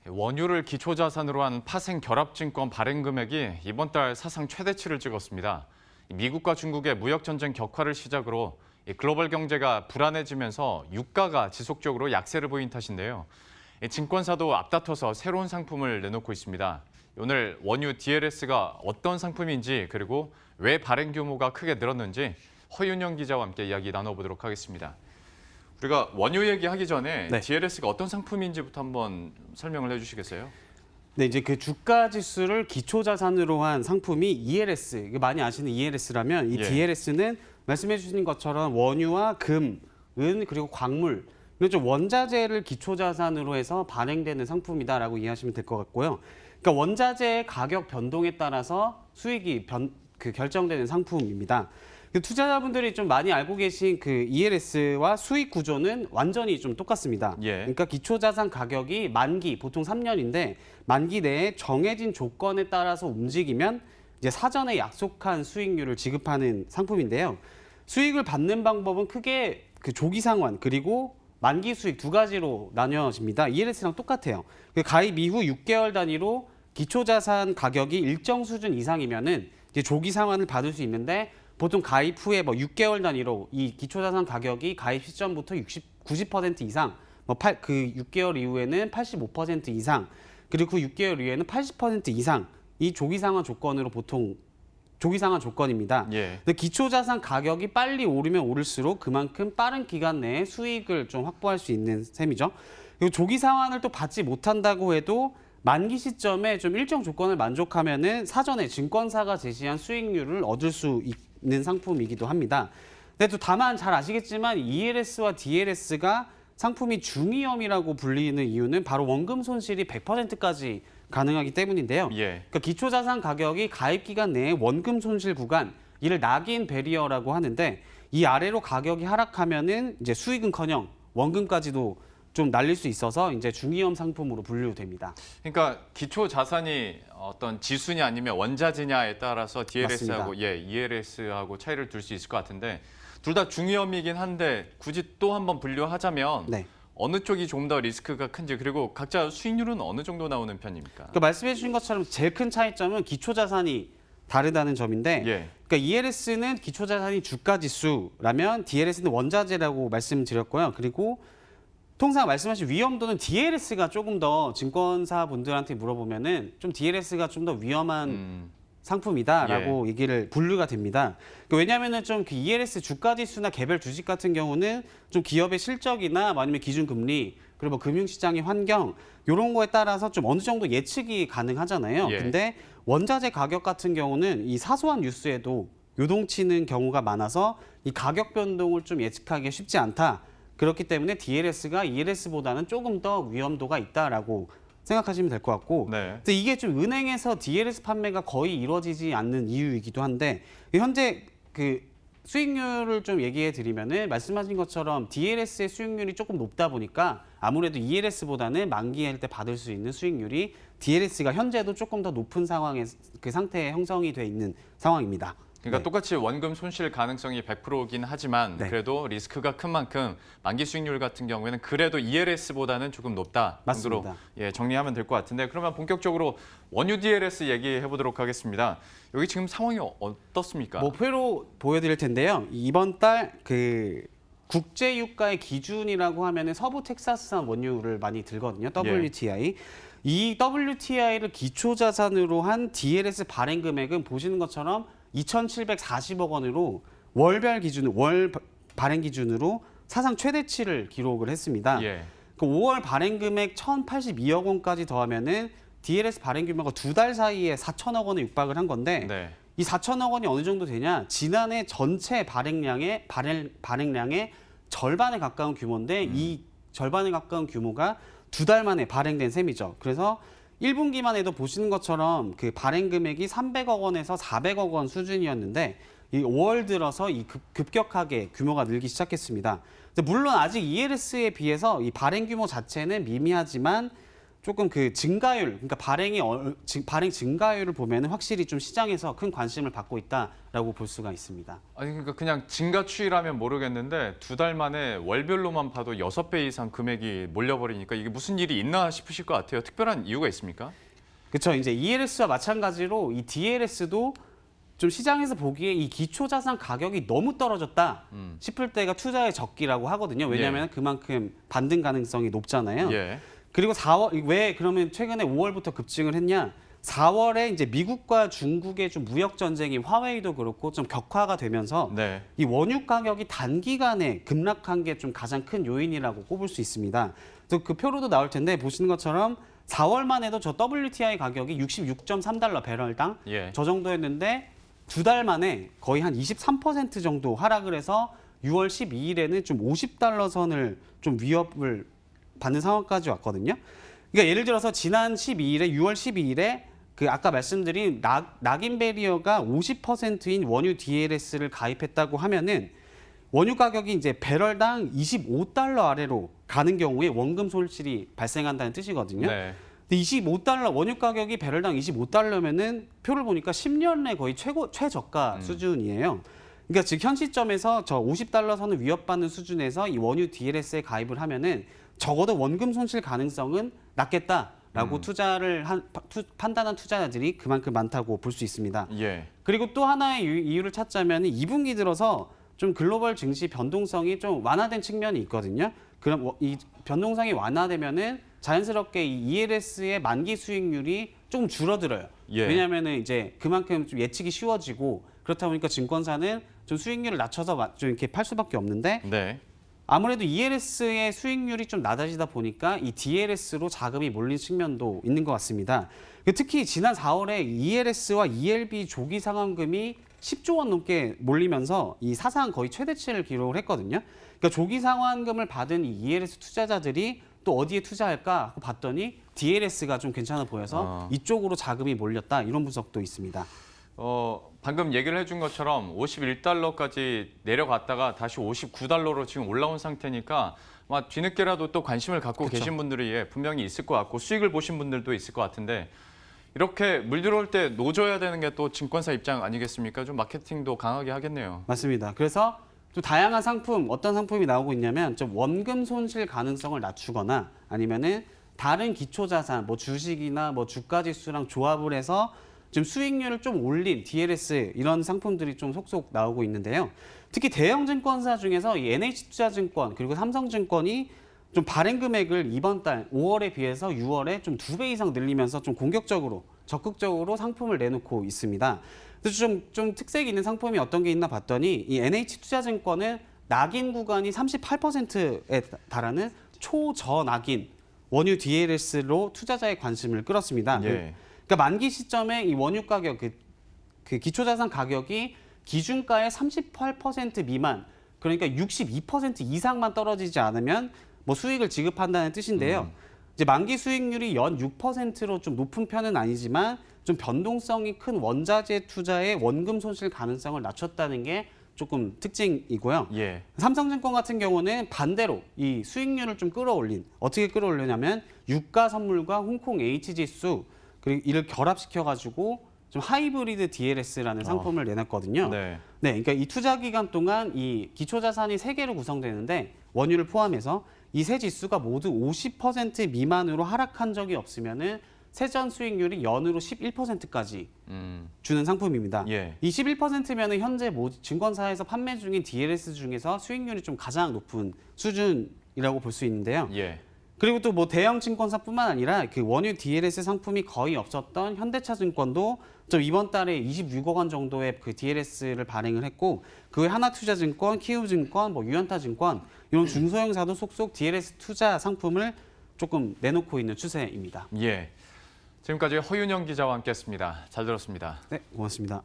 원유를 기초자산으로 한 파생 결합증권 발행 금액이 이번 달 사상 최대치를 찍었습니다. 미국과 중국의 무역 전쟁 격화를 시작으로 글로벌 경제가 불안해지면서 유가가 지속적으로 약세를 보인 탓인데요. 증권사도 앞다퉈서 새로운 상품을 내놓고 있습니다. 오늘 원유 DLS가 어떤 상품인지 그리고 왜 발행 규모가 크게 늘었는지 허윤영 기자와 함께 이야기 나눠보도록 하겠습니다. 우리가 원유 얘기하기 전에 DLS가 어떤 상품인지부터 한번 설명을 해주시겠어요? 네, 이제 그 주가 지수를 기초 자산으로 한 상품이 ELS, 많이 아시는 ELS라면 이 DLS는 말씀해 주신 것처럼 원유와 금, 은 그리고 광물, 이런 좀 원자재를 기초 자산으로 해서 발행되는 상품이다라고 이해하시면 될 것 같고요. 그러니까 원자재의 가격 변동에 따라서 수익이 결정되는 상품입니다. 투자자분들이 좀 많이 알고 계신 그 ELS와 수익 구조는 완전히 좀 똑같습니다. 그러니까 기초자산 가격이 만기, 보통 3년인데 만기 내에 정해진 조건에 따라서 움직이면 이제 사전에 약속한 수익률을 지급하는 상품인데요. 수익을 받는 방법은 크게 그 조기 상환 그리고 만기 수익 두 가지로 나뉘어집니다. ELS랑 똑같아요. 가입 이후 6개월 단위로 기초자산 가격이 일정 수준 이상이면은 이제 조기 상환을 받을 수 있는데 보통 가입 후에 6개월 단위로 이 기초자산 가격이 가입 시점부터 90% 이상, 그 6개월 이후에는 85% 이상, 그리고 그 6개월 이후에는 80% 이상 이 조기 상환 조건으로 보통 조기 상환 조건입니다. 근데 기초자산 가격이 빨리 오르면 오를수록 그만큼 빠른 기간 내에 수익을 좀 확보할 수 있는 셈이죠. 그리고 조기 상환을 또 받지 못한다고 해도 만기 시점에 좀 일정 조건을 만족하면은 사전에 증권사가 제시한 수익률을 얻을 수 있는 상품이기도 합니다. 근데 또 다만 잘 아시겠지만 ELS와 DLS가 상품이 중위험이라고 불리는 이유는 바로 원금 손실이 100%까지 가능하기 때문인데요. 그러니까 기초자산 가격이 가입 기간 내에 원금 손실 구간, 이를 낙인 베리어라고 하는데 이 아래로 가격이 하락하면은 이제 수익은커녕 원금까지도 좀 날릴 수 있어서 이제 중위험 상품으로 분류됩니다. 그러니까 기초 자산이 어떤 지수냐 아니면 원자재냐에 따라서 DLS하고 ELS하고 차이를 둘 수 있을 것 같은데 둘 다 중위험이긴 한데 굳이 또 한번 분류하자면 어느 쪽이 좀 더 리스크가 큰지 그리고 각자 수익률은 어느 정도 나오는 편입니까? 그러니까 말씀해 주신 것처럼 제일 큰 차이점은 기초 자산이 다르다는 점인데 그러니까 ELS는 기초 자산이 주가 지수라면 DLS는 원자재라고 말씀드렸고요. 그리고 통상 말씀하신 위험도는 DLS가 조금 더 증권사 분들한테 물어보면은 좀 DLS가 좀 더 위험한 상품이다라고 얘기를 분류가 됩니다. 그러니까 왜냐하면은 좀 그 ELS 주가 지수나 개별 주식 같은 경우는 좀 기업의 실적이나 아니면 기준 금리 그리고 금융시장의 환경 이런 거에 따라서 좀 어느 정도 예측이 가능하잖아요. 근데 원자재 가격 같은 경우는 이 사소한 뉴스에도 요동치는 경우가 많아서 이 가격 변동을 좀 예측하기 쉽지 않다. 그렇기 때문에 DLS가 ELS보다는 조금 더 위험도가 있다라고 생각하시면 될 것 같고 근데 이게 좀 은행에서 DLS 판매가 거의 이루어지지 않는 이유이기도 한데 현재 그 수익률을 좀 얘기해 드리면은 말씀하신 것처럼 DLS의 수익률이 조금 높다 보니까 아무래도 ELS보다는 만기할 때 받을 수 있는 수익률이 DLS가 현재도 조금 더 높은 상황에 그 상태에 형성이 돼 있는 상황입니다. 그러니까 똑같이 원금 손실 가능성이 100%긴 하지만 그래도 리스크가 큰 만큼 만기 수익률 같은 경우에는 그래도 ELS보다는 조금 높다 정도로 정리하면 될 것 같은데 그러면 본격적으로 원유 DLS 얘기해 보도록 하겠습니다. 여기 지금 상황이 어떻습니까? 표로 보여드릴 텐데요. 이번 달 그 국제 유가의 기준이라고 하면은 서부 텍사스산 원유를 많이 들거든요. WTI. 이 WTI를 기초 자산으로 한 DLS 발행 금액은 보시는 것처럼 2,740억 원으로 월 발행 기준으로 사상 최대치를 기록을 했습니다. 그 5월 발행 금액 1,082억 원까지 더하면은 DLS 발행 규모가 두 달 사이에 4천억 원에 육박을 한 건데 이 4천억 원이 어느 정도 되냐? 지난해 전체 발행량의 절반에 가까운 규모인데 이 절반에 가까운 규모가 두 달 만에 발행된 셈이죠. 그래서 1분기만 해도 보시는 것처럼 그 발행 금액이 300억 원에서 400억 원 수준이었는데 이 5월 들어서 이 급격하게 규모가 늘기 시작했습니다. 물론 아직 ELS에 비해서 이 발행 규모 자체는 미미하지만 조금 그 증가율, 그러니까 발행 증가율을 보면은 확실히 좀 시장에서 큰 관심을 받고 있다라고 볼 수가 있습니다. 아니 그러니까 그냥 증가 추이라면 모르겠는데 2달 만에 월별로만 봐도 6배 이상 금액이 몰려버리니까 이게 무슨 일이 있나 싶으실 것 같아요. 특별한 이유가 있습니까? 그렇죠. 이제 ELS와 마찬가지로 이 DLS도 좀 시장에서 보기에 이 기초자산 가격이 너무 떨어졌다 싶을 때가 투자의 적기라고 하거든요. 왜냐하면 그만큼 반등 가능성이 높잖아요. 예. 그리고 4월 왜 그러면 최근에 5월부터 급증을 했냐? 4월에 이제 미국과 중국의 좀 무역 전쟁이 화웨이도 그렇고 좀 격화가 되면서 네. 이 원유 가격이 단기간에 급락한 게 좀 가장 큰 요인이라고 꼽을 수 있습니다. 그래서 그 표로도 나올 텐데 보시는 것처럼 4월만 해도 저 WTI 가격이 66.3달러 배럴당 예. 저 정도였는데 2달 만에 거의 한 23% 정도 하락을 해서 6월 12일에는 좀 50달러 선을 좀 위협을 받는 상황까지 왔거든요. 그러니까 예를 들어서 지난 12일에 6월 12일에 그 아까 말씀드린 낙인 베리어가 50%인 원유 DLS를 가입했다고 하면은 원유 가격이 이제 배럴당 25달러 아래로 가는 경우에 원금 손실이 발생한다는 뜻이거든요. 네. 근데 25달러 원유 가격이 배럴당 25달러면은 표를 보니까 10년 내 거의 최저가 수준이에요. 그러니까 즉 현 시점에서 저 50달러 선을 위협받는 수준에서 이 원유 DLS에 가입을 하면은 적어도 원금 손실 가능성은 낮겠다라고 판단한 투자자들이 그만큼 많다고 볼 수 있습니다. 예. 그리고 또 하나의 이유를 찾자면 2분기 들어서 좀 글로벌 증시 변동성이 좀 완화된 측면이 있거든요. 그럼 이 변동성이 완화되면은 자연스럽게 이 ELS의 만기 수익률이 좀 줄어들어요. 예. 왜냐하면은 이제 그만큼 좀 예측이 쉬워지고 그렇다 보니까 증권사는 좀 수익률을 낮춰서 좀 이렇게 팔 수밖에 없는데 네. 아무래도 ELS의 수익률이 좀 낮아지다 보니까 이 DLS로 자금이 몰린 측면도 있는 것 같습니다. 특히 지난 4월에 ELS와 ELB 조기 상환금이 10조 원 넘게 몰리면서 이 사상 거의 최대치를 기록을 했거든요. 그러니까 조기 상환금을 받은 이 ELS 투자자들이 또 어디에 투자할까 하고 봤더니 DLS가 좀 괜찮아 보여서 이쪽으로 자금이 몰렸다 이런 분석도 있습니다. 방금 얘기를 해준 것처럼 51달러까지 내려갔다가 다시 59달러로 지금 올라온 상태니까 아마 뒤늦게라도 또 관심을 갖고 그쵸. 계신 분들이 분명히 있을 것 같고 수익을 보신 분들도 있을 것 같은데 이렇게 물 들어올 때 노져야 되는 게 또 증권사 입장 아니겠습니까? 좀 마케팅도 강하게 하겠네요. 맞습니다. 그래서 또 다양한 상품, 어떤 상품이 나오고 있냐면 좀 원금 손실 가능성을 낮추거나 아니면은 다른 기초자산, 뭐 주식이나 뭐 주가지수랑 조합을 해서 지금 수익률을 좀 올린 DLS 이런 상품들이 좀 속속 나오고 있는데요. 특히 대형 증권사 중에서 이 NH투자증권 그리고 삼성증권이 좀 발행 금액을 이번 달 5월에 비해서 6월에 좀 2배 이상 늘리면서 좀 공격적으로 적극적으로 상품을 내놓고 있습니다. 그래서 좀 특색이 있는 상품이 어떤 게 있나 봤더니 이 NH투자증권은 낙인 구간이 38%에 달하는 초저낙인 원유 DLS로 투자자의 관심을 끌었습니다. 예. 그러니까 만기 시점에 이 원유 가격 그 기초자산 가격이 기준가의 38% 미만 그러니까 62% 이상만 떨어지지 않으면 뭐 수익을 지급한다는 뜻인데요. 이제 만기 수익률이 연 6%로 좀 높은 편은 아니지만 좀 변동성이 큰 원자재 투자의 원금 손실 가능성을 낮췄다는 게 조금 특징이고요. 예. 삼성증권 같은 경우는 반대로 이 수익률을 좀 끌어올린 어떻게 끌어올리냐면 유가 선물과 홍콩 H지수 그리고 이를 결합시켜가지고 좀 하이브리드 DLS라는 상품을 내놨거든요. 네. 네, 그러니까 이 투자 기간 동안 이 기초자산이 3개로 구성되는데 원유를 포함해서 이 세 지수가 모두 50% 미만으로 하락한 적이 없으면은 세전 수익률이 연으로 11%까지 주는 상품입니다. 예. 이 11%면은 현재 증권사에서 판매 중인 DLS 중에서 수익률이 좀 가장 높은 수준이라고 볼 수 있는데요. 예. 그리고 또 뭐 대형 증권사뿐만 아니라 그 원유 DLS 상품이 거의 없었던 현대차증권도 좀 이번 달에 26억 원 정도의 그 DLS를 발행을 했고 그 외 하나투자증권, 키움증권, 뭐 유연타증권 이런 중소형사도 속속 DLS 투자 상품을 조금 내놓고 있는 추세입니다. 예. 지금까지 허윤영 기자와 함께했습니다. 잘 들었습니다. 네, 고맙습니다.